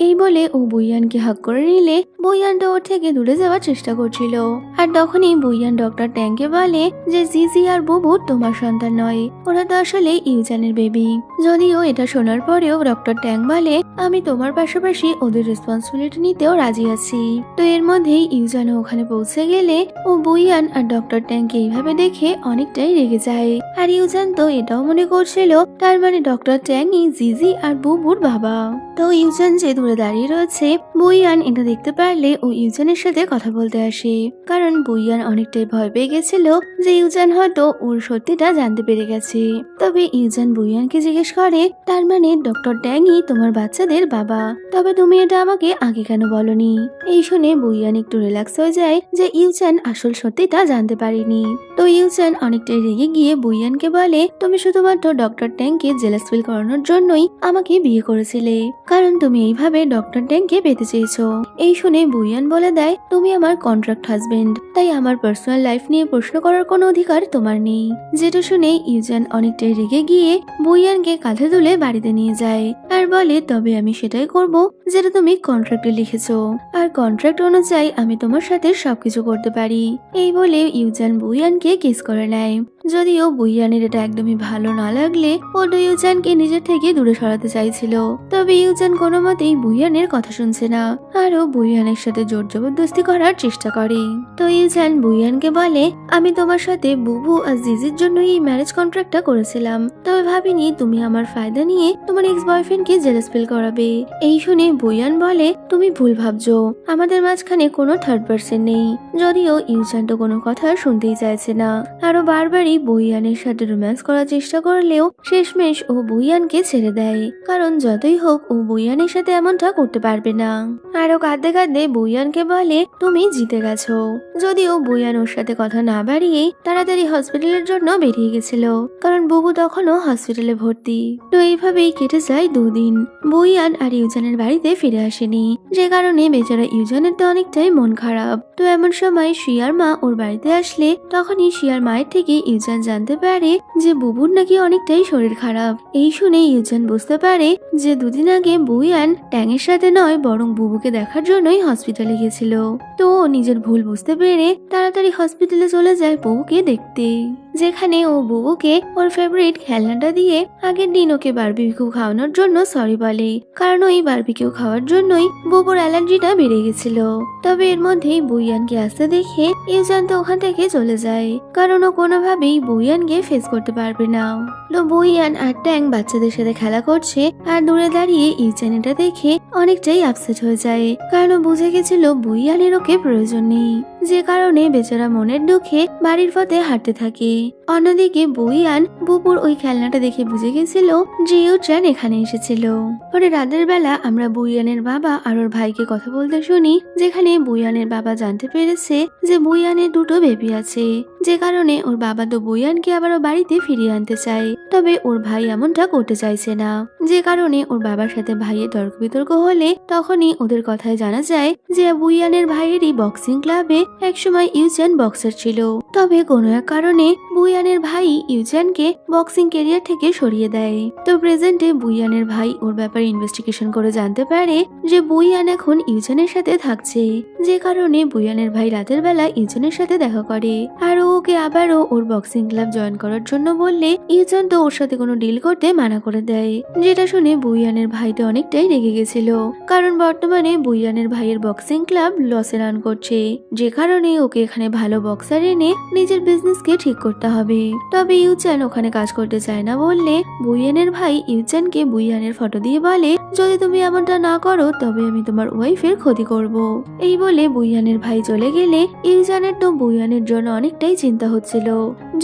এই বলে ও বুইয়ানকে হাক করে নিলে বুইয়ানটা ওর থেকে দূরে যাওয়ার চেষ্টা করছিল। আর তখনই বুইয়ান ডক্টর ট্যাংকে বলে যে জিজি আর বুবু তোমার সন্তান নয়, ওরা তো আসলে ইউজানের বেবি। যদিও এটা শোনার পরেও ডক্টর ট্যাং বলে আমি তোমার পাশাপাশি ওদের রেসপন্সিবিলিটি নিতেও রাজি আছি। তো এর মধ্যেই ইউজানও ওখানে পৌঁছে গেলে ও বুইয়ান আর ডক্টর ট্যাংকে এইভাবে দেখে অনেকটাই রেগে যায়। আর ইউজান তো এটাও মনে করছিল তার মানে ডক্টর ট্যাংই জিজি আর বুবুর বাবা। তো ইউজান যে দূরে দাঁড়িয়ে রয়েছে, বুইয়ান এটা দেখতে পারলে ও ইউজানের সাথে কথা বলতে আসে। কারণ বুইয়ান অনেকটাই ভয় পেয়ে গেছিল যে ইউজান হয়তো ওর সত্যিটা জানতে পেরে গেছে। তবে ইউজান বুইয়ানকে জিজ্ঞেস করে তার মানে ডক্টর ট্যাংই তোমার বাচ্চাদের বাবা, তবে তুমি এটা আমাকে আগে কেন বলনি? এই শুনে বুইয়ান একটু রিল্যাক্স হয়ে যায় যে ইউজান আসল সত্যিটা জানতে পারেনি। তো ইউজান অনেকটাই রেগে গিয়ে বুইয়ানকে বলে তুমি শুধুমাত্র ডক্টর ট্যাংকে জেলাস ফিল করানোর জন্যই আমাকে বিয়ে করেছিলে, কারণ তুমি এইভাবে ডক্টর ট্যাংকে পেতে চেয়েছো। এই শুনে বুইয়ান বলে দেয় তুমি আমার কন্ট্রাক্ট হাজবেন্ড, তাই আমার পার্সোনাল লাইফ নিয়ে প্রশ্ন করার কোনো অধিকার তোমার নেই। যেটা শুনে ইউজান অনেকটাই রেগে গিয়ে বুইয়ানকে কাঁধে তুলে বাড়িতে নিয়ে যায় আর বলে তবে আমি সেটাই করব যেটা তুমি কন্ট্রাক্টে লিখেছো, আর কন্ট্রাক্ট অনুযায়ী আমি তোমার সাথে সবকিছু করতে পারি। এই বলে ইউজান বুইয়ানকে কিস করে নেয়। যদিও বুইয়ানের এটা একদমই ভালো না লাগলে ও ইউজানকে নিজের থেকে দূরে সরাতে চাইছিল, তবে ইউজান কোনো মতেই বুইয়ানের কথা শুনছে না, আরও বুইয়ানের সাথে জোর জবরদস্তি করার চেষ্টা করে। তো ইউজান বুইয়ানকে বলে আমি তোমার সাথে বুবু আর জিজির জন্য এই ম্যারেজ কন্ট্রাক্টটা করেছিলাম, তবে ভাবিনি তুমি আমার ফায়দা নিয়ে তোমার এক্স বয়ফ্রেন্ডকে জেলাস ফিল করাবে। এই শুনে বুইয়ান বলে তুমি ভুল ভাবছো, আমাদের মাঝখানে কোনো থার্ড পার্সন নেই। যদিও ইউজান তো কোনো কথা শুনতেই চাইছে না, আরো বারবারই বুইয়ানের সাথে রোম্যান্স করার চেষ্টা করলেও শেষমেশ ও বুইয়ানকে ছেড়ে দেয়, কারণ যতই হোক ও বুইয়ানের সাথে এমনটা করতে পারবে না। আরো কাঁদতে কাঁদতে বুইয়ানকে বলে তুমি জিতে গেছো। যদিও বুইয়ান ওর সাথে কথা না বাড়িয়ে তাড়াতাড়ি হসপিটালের জন্য বেরিয়ে গেছিল, কারণ বুবু তখনও হসপিটালে ভর্তি। তো এইভাবেই কেটে যায় 2 দিন। বুইয়ান আর ইউজানের বাড়িতে ফিরে আসেনি, যে কারণে বেচারা ইউজানের তো অনেকটাই মন খারাপ। তো এমন সময় শিয়ার মা ওর বাড়িতে আসলে তখনই শিয়ার মায়ের থেকে ইউজান জানতে পারে যে বুবুর নাকি অনেকটাই শরীর খারাপ। এই শুনে ইউজান বুঝতে পারে যে 2 দিন আগে বুইয়ান ট্যাংয়ের সাথে নয় বরং বুবুকে দেখার জন্যই হসপিটালে গেছিল। তো ও নিজের ভুল বুঝতে পেরে তাড়াতাড়ি হসপিটালে চলে যায় বুবুকে দেখতে, যেখানে ও বুবুকে ওর ফেভারিট খেলনাটা দিয়ে আগের দিন ওকে বারবিকিউ খাওয়ানোর জন্য সরি বলে, কারণ ওই বারবিকিউ খাওয়ার জন্যই বুবুর অ্যালার্জিটা বেড়ে গেছিল। তবে এর মধ্যেই বুইয়ানকে আসতে দেখে ইউজান তো ওখান থেকে চলে যায়, কারণ ও কোনোভাবেই বুইয়ানকে ফেস করতে পারবে না। তো বুইয়ান আর ট্যাং বাচ্চাদের সাথে খেলা করছে আর দূরে দাঁড়িয়ে ইউজান এটা দেখে অনেকটাই আপসেট হয়ে যায়, কারণ ও বুঝে গেছিল বুইয়ানের ওকে প্রয়োজন নেই, যে কারণে বেচারা মনের দুঃখে বাড়ির পথে হাঁটতে থাকে। অন্যদিকে বুইয়ান বুবুর ওই খেলনাটা দেখে বুঝে গেছিল যে ইউজান এখানে এসেছিল। পরে রাতের বেলা আমরা বুইয়ানের বাবা আর ওর ভাইকে কথা বলতে শুনি, যেখানে বুইয়ানের বাবা জানতে পেরেছে যে বুইয়ানের 2টো বেবি আছে, যে কারণে ওর বাবা তো বুইয়ানকে আবারও বাড়িতে ফিরিয়ে আনতে চায়। তবে ওর ভাই এমনটা করতে চাইছে না, যে কারণে ওর বাবার সাথে ভাইয়ের তর্ক বিতর্ক হলে তখনই ওদের কথায় জানা যায় যে বুইয়ানের ভাইয়েরই বক্সিং ক্লাবে একসময় ইউজান বক্সার ছিল। তবে কোনো এক কারণে বুইয়ানের ভাই ইউজানকে বক্সিং ক্যারিয়ার থেকে সরিয়ে দেয়। তো প্রেজেন্টে বুইয়ানের ভাই ওর ব্যাপারে ইনভেস্টিগেশন করে জানতে পারে যে বুইয়ান এখন ইউজানের সাথে থাকছে, যে কারণে বুইয়ানের ভাই রাতের বেলা ইউজানের সাথে দেখা করে আর ওকে আবারও ওর বক্সিং ক্লাব জয়েন করার জন্য বললে ইউজান তো ওর সাথে কোনো ডিল করতে মানা করে দেয়, যেটা শুনে বুইয়ানের ভাই তো অনেকটাই রেগে গেছিল, কারণ বর্তমানে বুইয়ানের ভাইয়ের বক্সিং ক্লাব লসে রান করছে, যে কারণে ওকে এখানে ভালো বক্সার এনে নিজের বিজনেসকে ঠিক করতে হবে। তবে ইউজান ওখানে কাজ করতে চায় না বললে বুইয়ানের ভাই ইউজানকে বুইয়ানের ফটো দিয়ে বলে যদি তুমি এমনটা না করো তবে আমি তোমার ওয়াইফের ক্ষতি করব। এই বলে বুইয়ানের ভাই চলে গেলে ইউজানের তো বুইয়ানের জন্য অনেকটাই চিন্তা হচ্ছিল,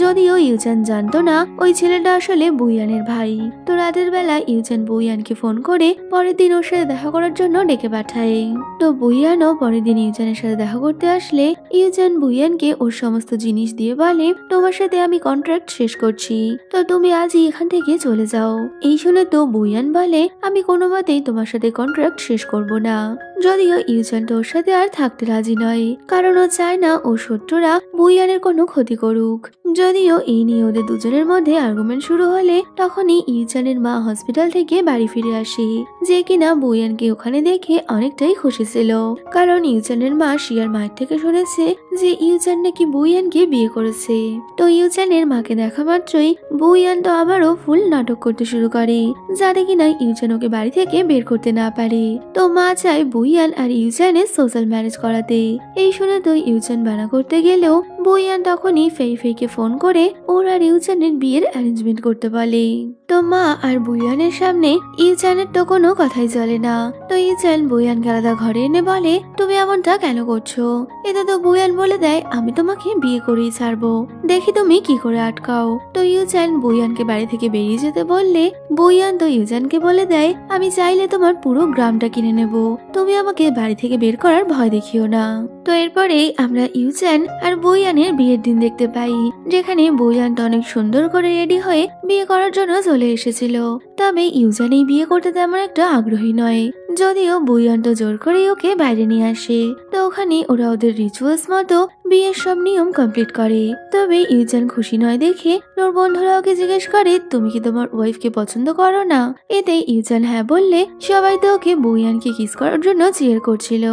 যদিও ইউজান জানতো না ওই ছেলেটা আসলে বুইয়ানের ভাই। তো রাতের বেলা ইউজান বুইয়ানকে ফোন করে পরের দিন ওর সাথে দেখা করার জন্য ডেকে পাঠায়। তো বুইয়ানও পরের দিন ইউজানের সাথে দেখা করতে আসলে ইউজান বুইয়ানকে ওর সমস্ত জিনিস দিয়ে বলে তোমার সাথে আমি কন্ট্রাক্ট শেষ করছি, তো তুমি আজই এখান থেকে চলে যাও। এই শুনে তো বুইয়ান বলে আমি কোনো মতেই তোমার সাথে কন্ট্রাক্ট শেষ করব না। যদিও ইউজান তো ওর সাথে আর থাকতে রাজি নয়, কারণ ও চায় না ও শত্রুরা বুইয়ানের কোনো ক্ষতি করুক, যদিও এই নিয়ে ওদের দুজনের মধ্যে আর্গুমেন্ট শুরু হলে তখনই ইউচানের মা হসপিটাল থেকে বাড়ি ফিরে আসে, যে কিনা বুইয়ানকে ওখানে দেখে অনেকটাই খুশি ছিল। কারণ ইউচানের মা শিয়ার মায়ের থেকে শুনেছে যে ইউচান নাকি বুইয়ানকে বিয়ে করেছে। তো ইউচানের মাকে দেখা মাত্রই বুইয়ান তো আবারও ফুল নাটক করতে শুরু করে, যাতে কিনা ইউচান ওকে বাড়ি থেকে বের করতে না পারে। তো মা চায় বুইয়ান আর ইউচানের সোশ্যাল ম্যারেজ করাতে। এই শুনে তো ইউচান বানা করতে গেলেও বুইয়ান তখনই ফেইকে ফোন করে ওর আর ইউচানের বিয়ের অ্যারেঞ্জমেন্ট করতে বলে। তো মা আর বুইয়ানের সামনে ইউচানের তো কোনো কথাই চলে না। তো ইউচান বুইয়ানকে আলাদা ঘরে এনে বলে, তুমি এমনটা কেন করছো? এতে তো বুইয়ান বলে দেয়, আমি তোমাকে বিয়ে করেই ছাড়বো, দেখি তুমি কি করে আটকাও। তো ইউচান বুইয়ানকে বাড়ি থেকে বেরিয়ে যেতে বললে বুইয়ান তো ইউচানকে বলে দেয়, আমি চাইলে তোমার পুরো গ্রামটা কিনে নেব, তুমি আমাকে বাড়ি থেকে বের করার ভয় দেখিও না। তো এরপরেই আমরা ইউচান আর বুইয়ানের বিয়ের দিন দেখতে পাই, যেখানে বুইয়ানটা অনেক সুন্দর করে রেডি হয়ে বিয়ে করার জন্য চলে এসেছিল। তবে ইউচান এই বিয়ে করতে তেমন একটা আগ্রহী নয়, যদিও বুইয়ান তো জোর করে ওকে বাইরে নিয়ে আসে। তো ওখানে ওরা ওদের রিচুয়ালস মতো বিয়ের সব নিয়ম কমপ্লিট করে। তবে ইউচান খুশি নয় দেখে ওর বন্ধুরা ওকে জিজ্ঞেস করে, তুমি কি তোমার ওয়াইফকে পছন্দ করো না? এতে ইউচান হ্যাঁ বললে সবাই তো ওকে বুইয়ানকে কিস করার জন্য চিয়ার করছিল,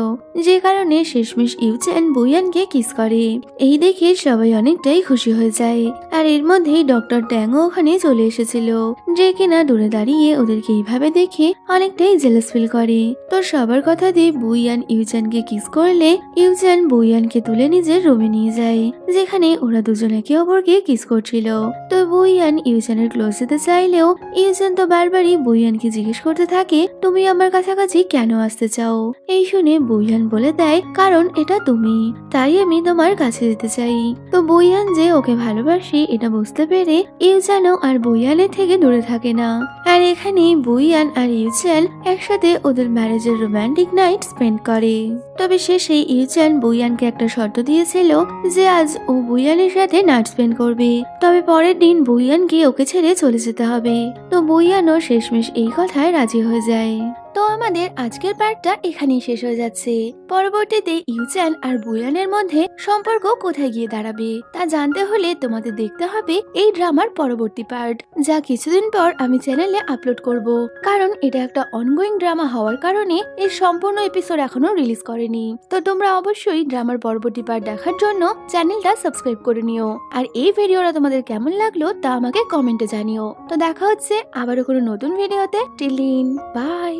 যে কারণে শেষমেশ ইউচান বুইয়ানকে কিস করে। এই দেখে সবাই অনেকটাই খুশি হয়ে যায়। আর এর মধ্যেই ডক্টর ট্যাংও ওখানে চলে এসেছিল, যে কিনা দূরে দাঁড়িয়ে ওদেরকে এইভাবে দেখে অনেকটাই জেলাস ফিল করে। তো সবার কথা দিয়ে বুইয়ান ইউচানকে কিস করলে ইউচান বুইয়ানকে তুলে নিজের রুমে নিয়ে যায়, যেখানে ওরা দুজন একে অপরকে কিস করছিল। তো বুইয়ান ইউচানের ক্লোজ যেতে চাইলেও ইউচান তো বারবারই বুইয়ানকে জিজ্ঞেস করতে থাকে, তুমি আমার কাছাকাছি কেন আসতে চাও? এই শুনে বুইয়ান বলে দেয়, কারণ এটা তুমি, তাই আমি তোমার কাছে যেতে চাই। তো বুইয়ান যে ওকে ভালোবাসে এটা বুঝতে পেরে ইউচানও আর বুইয়ানের থেকে দূরে থাকে না। আর এখানে বুইয়ান আর ইউচান একসাথে ওদের ম্যারেজের রোমান্টিক নাইট স্পেন্ড করে। তবে শেষে ইউচান বুইয়ানকে একটা শর্ত দিয়েছিল যে আজ ও বুইয়ানের সাথে নাইট স্পেন্ড করবে, তবে পরের দিন বুইয়ানকে ওকে ছেড়ে চলে যেতে হবে। তো বুইয়ানও শেষমেশ এই কথায় রাজি হয়ে যায়। তো আমাদের আজকের পার্টটা এখানেই শেষ হয়ে যাচ্ছে। পরবর্তীতে ইউচান আর বুইয়ানের মধ্যে সম্পর্ক কোথায় গিয়ে দাঁড়াবে তা জানতে হলে তোমাদের দেখতে হবে এই ড্রামার পরবর্তী পার্ট, যা কিছুদিন পর আমি চ্যানেলে আপলোড করব। কারণ এটা একটা অনগোয়িং ড্রামা হওয়ার কারণে এর সম্পূর্ণ এপিসোড এখনো রিলিজ করেনি। তো তোমরা অবশ্যই ড্রামার পরবর্তী পার্ট দেখার জন্য চ্যানেলটা সাবস্ক্রাইব করে নিও। আর এই ভিডিওটা তোমাদের কেমন লাগলো তা আমাকে কমেন্টে জানিও। তো দেখা হচ্ছে আবারও কোনো নতুন ভিডিওতে। Till then, by.